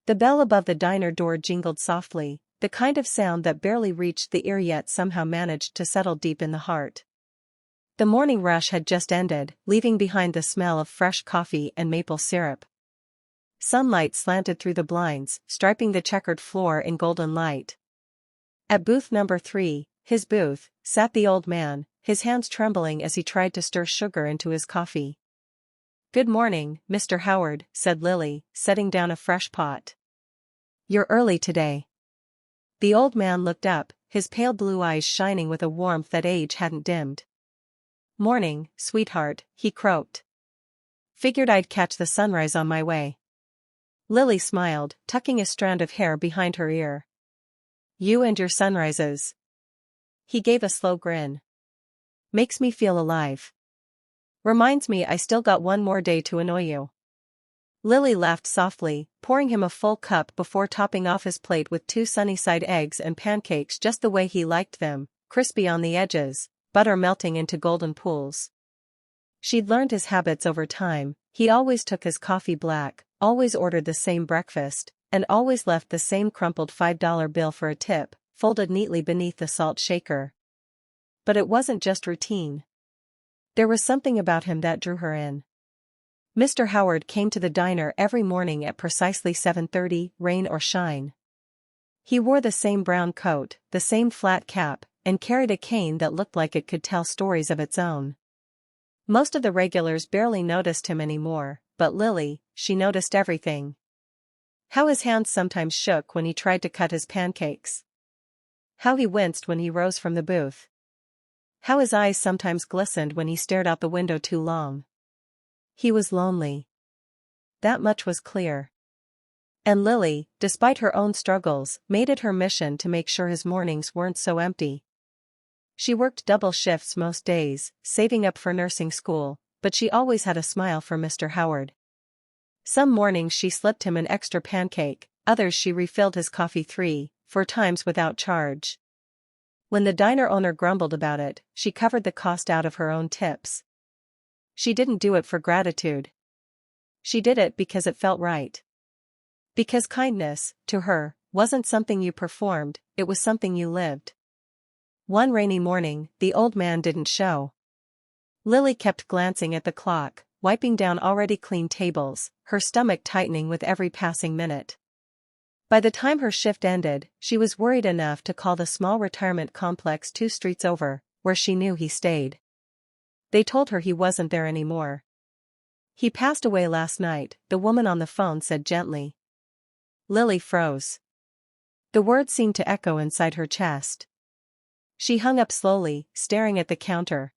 The bell above the diner door jingled softly, the kind of sound that barely reached the ear yet somehow managed to settle deep in the heart. The morning rush had just ended, leaving behind the smell of fresh coffee and maple syrup. Sunlight slanted through the blinds, striping the checkered floor in golden light. At booth number 3, his booth, sat the old man, his hands trembling as he tried to stir sugar into his coffee. "Good morning, Mr. Howard," said Lily, setting down a fresh pot. "You're early today." The old man looked up, his pale blue eyes shining with a warmth that age hadn't dimmed. "Morning, sweetheart," he croaked. "Figured I'd catch the sunrise on my way." Lily smiled, tucking a strand of hair behind her ear. "You and your sunrises." He gave a slow grin. "Makes me feel alive. Reminds me I still got one more day to annoy you." Lily laughed softly, pouring him a full cup before topping off his plate with 2 sunny-side eggs and pancakes just the way he liked them, crispy on the edges, butter melting into golden pools. She'd learned his habits over time. He always took his coffee black, always ordered the same breakfast, and always left the same crumpled $5 bill for a tip, folded neatly beneath the salt shaker. But it wasn't just routine. There was something about him that drew her in. Mr. Howard came to the diner every morning at precisely 7:30, rain or shine. He wore the same brown coat, the same flat cap, and carried a cane that looked like it could tell stories of its own. Most of the regulars barely noticed him anymore, but Lily, she noticed everything. How his hands sometimes shook when he tried to cut his pancakes. How he winced when he rose from the booth. How his eyes sometimes glistened when he stared out the window too long. He was lonely. That much was clear. And Lily, despite her own struggles, made it her mission to make sure his mornings weren't so empty. She worked double shifts most days, saving up for nursing school, but she always had a smile for Mr. Howard. Some mornings she slipped him an extra pancake, others she refilled his coffee 3, 4 times without charge. When the diner owner grumbled about it, she covered the cost out of her own tips. She didn't do it for gratitude. She did it because it felt right. Because kindness, to her, wasn't something you performed, it was something you lived. One rainy morning, the old man didn't show. Lily kept glancing at the clock, wiping down already clean tables, her stomach tightening with every passing minute. By the time her shift ended, she was worried enough to call the small retirement complex 2 streets over, where she knew he stayed. They told her he wasn't there anymore. "He passed away last night," the woman on the phone said gently. Lily froze. The words seemed to echo inside her chest. She hung up slowly, staring at the counter.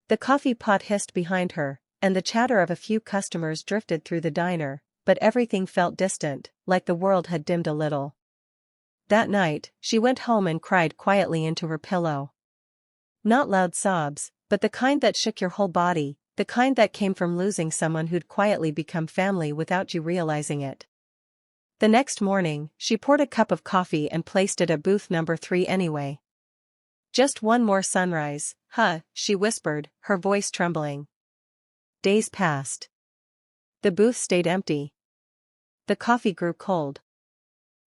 The coffee pot hissed behind her, and the chatter of a few customers drifted through the diner, but everything felt distant, like the world had dimmed a little. That night, she went home and cried quietly into her pillow. Not loud sobs, but the kind that shook your whole body, the kind that came from losing someone who'd quietly become family without you realizing it. The next morning, she poured a cup of coffee and placed it at booth number 3 anyway. "Just one more sunrise, huh?" she whispered, her voice trembling. Days passed. The booth stayed empty. The coffee grew cold.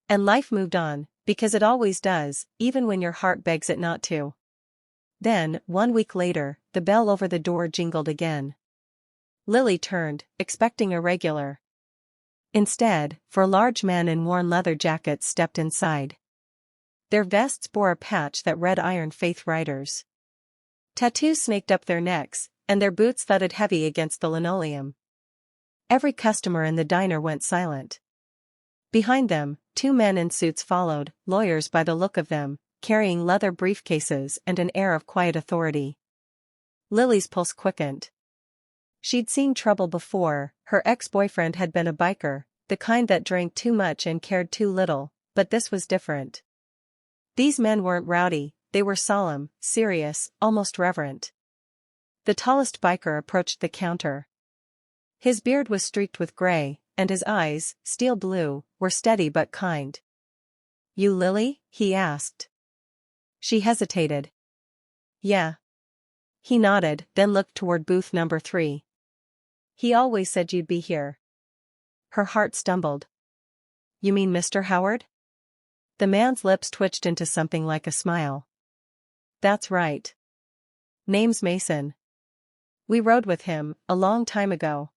And life moved on, because it always does, even when your heart begs it not to. Then, 1 week later, the bell over the door jingled again. Lily turned, expecting a regular. Instead, 4 large men in worn leather jackets stepped inside. Their vests bore a patch that read Iron Faith Riders. Tattoos snaked up their necks, and their boots thudded heavy against the linoleum. Every customer in the diner went silent. Behind them, 2 men in suits followed, lawyers by the look of them, carrying leather briefcases and an air of quiet authority. Lily's pulse quickened. She'd seen trouble before. Her ex-boyfriend had been a biker, the kind that drank too much and cared too little, but this was different. These men weren't rowdy, they were solemn, serious, almost reverent. The tallest biker approached the counter. His beard was streaked with gray, and his eyes, steel blue, were steady but kind. "You Lily?" he asked. She hesitated. "Yeah." He nodded, then looked toward booth number 3. "He always said you'd be here." Her heart stumbled. You mean Mr. Howard? The man's lips twitched into something like a smile. That's right. Name's Mason. We rode with him, a long time ago.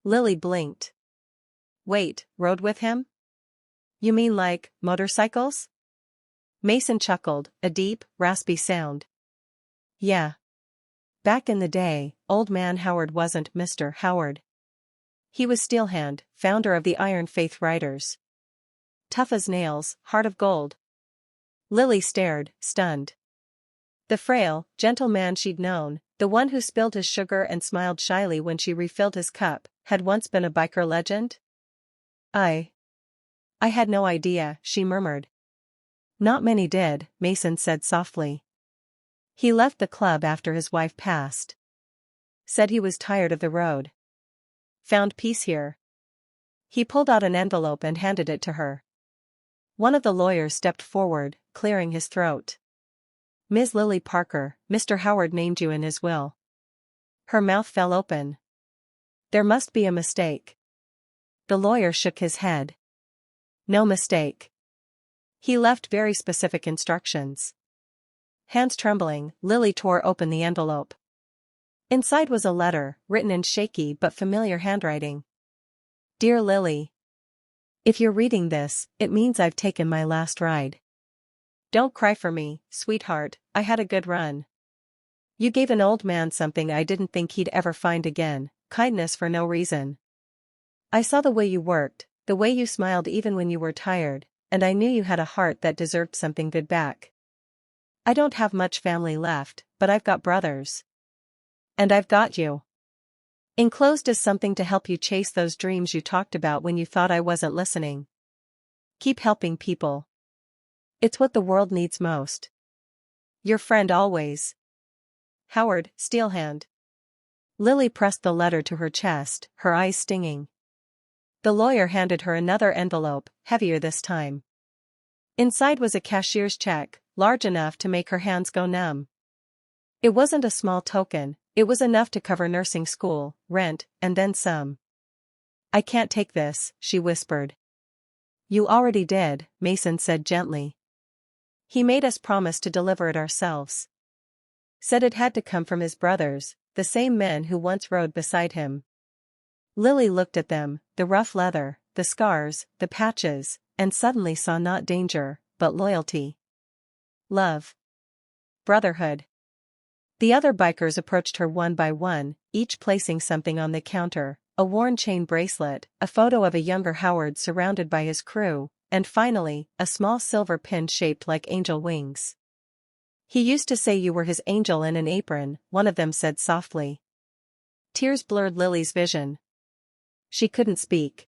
Lily blinked. Wait, rode with him? You mean like, motorcycles? Mason chuckled, a deep, raspy sound. Yeah. Back in the day, Old Man Howard wasn't Mr. Howard. He was Steelhand, founder of the Iron Faith Riders. Tough as nails, heart of gold. Lily stared, stunned. The frail, gentle man she'd known, the one who spilled his sugar and smiled shyly when she refilled his cup, had once been a biker legend? I had no idea, she murmured. Not many did, Mason said softly. He left the club after his wife passed. Said he was tired of the road. Found peace here. He pulled out an envelope and handed it to her. One of the lawyers stepped forward, clearing his throat. Ms. Lily Parker, Mr. Howard named you in his will. Her mouth fell open. There must be a mistake. The lawyer shook his head. No mistake. He left very specific instructions. Hands trembling, Lily tore open the envelope. Inside was a letter, written in shaky but familiar handwriting. Dear Lily. If you're reading this, it means I've taken my last ride. Don't cry for me, sweetheart, I had a good run. You gave an old man something I didn't think he'd ever find again, kindness for no reason. I saw the way you worked, the way you smiled even when you were tired, and I knew you had a heart that deserved something good back. I don't have much family left, but I've got brothers. And I've got you. Enclosed is something to help you chase those dreams you talked about when you thought I wasn't listening. Keep helping people. It's what the world needs most. Your friend always. Howard, Steelhand. Lily pressed the letter to her chest, her eyes stinging. The lawyer handed her another envelope, heavier this time. Inside was a cashier's check, large enough to make her hands go numb. It wasn't a small token, it was enough to cover nursing school, rent, and then some. I can't take this, she whispered. You already did, Mason said gently. He made us promise to deliver it ourselves. Said it had to come from his brothers, the same men who once rode beside him. Lily looked at them, the rough leather, the scars, the patches, and suddenly saw not danger, but loyalty. Love. Brotherhood. The other bikers approached her one by one, each placing something on the counter, a worn chain bracelet, a photo of a younger Howard surrounded by his crew, and finally, a small silver pin shaped like angel wings. He used to say you were his angel in an apron, one of them said softly. Tears blurred Lily's vision. She couldn't speak.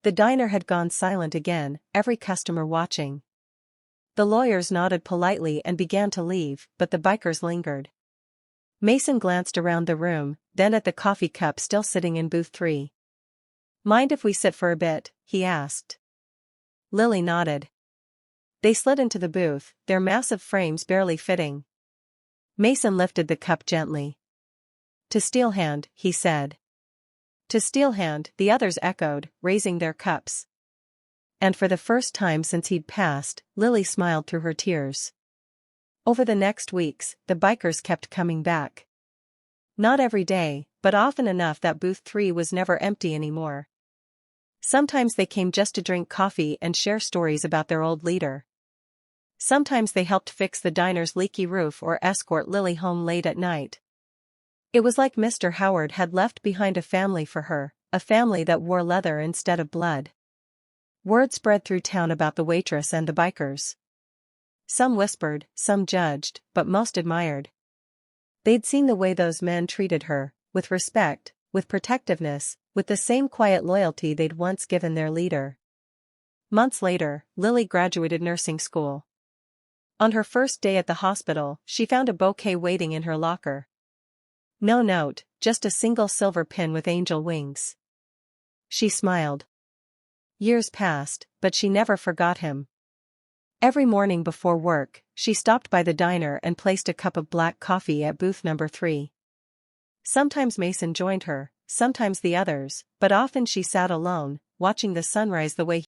The diner had gone silent again, every customer watching. The lawyers nodded politely and began to leave, but the bikers lingered. Mason glanced around the room, then at the coffee cup still sitting in booth 3. Mind if we sit for a bit? He asked. Lily nodded. They slid into the booth, their massive frames barely fitting. Mason lifted the cup gently. To Steelhand, he said. To Steelhand, the others echoed, raising their cups. And for the first time since he'd passed, Lily smiled through her tears. Over the next weeks, the bikers kept coming back. Not every day, but often enough that booth 3 was never empty anymore. Sometimes they came just to drink coffee and share stories about their old leader. Sometimes they helped fix the diner's leaky roof or escort Lily home late at night. It was like Mr. Howard had left behind a family for her, a family that wore leather instead of blood. Word spread through town about the waitress and the bikers. Some whispered, some judged, but most admired. They'd seen the way those men treated her, with respect, with protectiveness, with the same quiet loyalty they'd once given their leader. Months later, Lily graduated nursing school. On her first day at the hospital, she found a bouquet waiting in her locker. No note, just a single silver pin with angel wings. She smiled. Years passed, but she never forgot him. Every morning before work, she stopped by the diner and placed a cup of black coffee at booth number 3. Sometimes Mason joined her, sometimes the others, but often she sat alone, watching the sunrise the way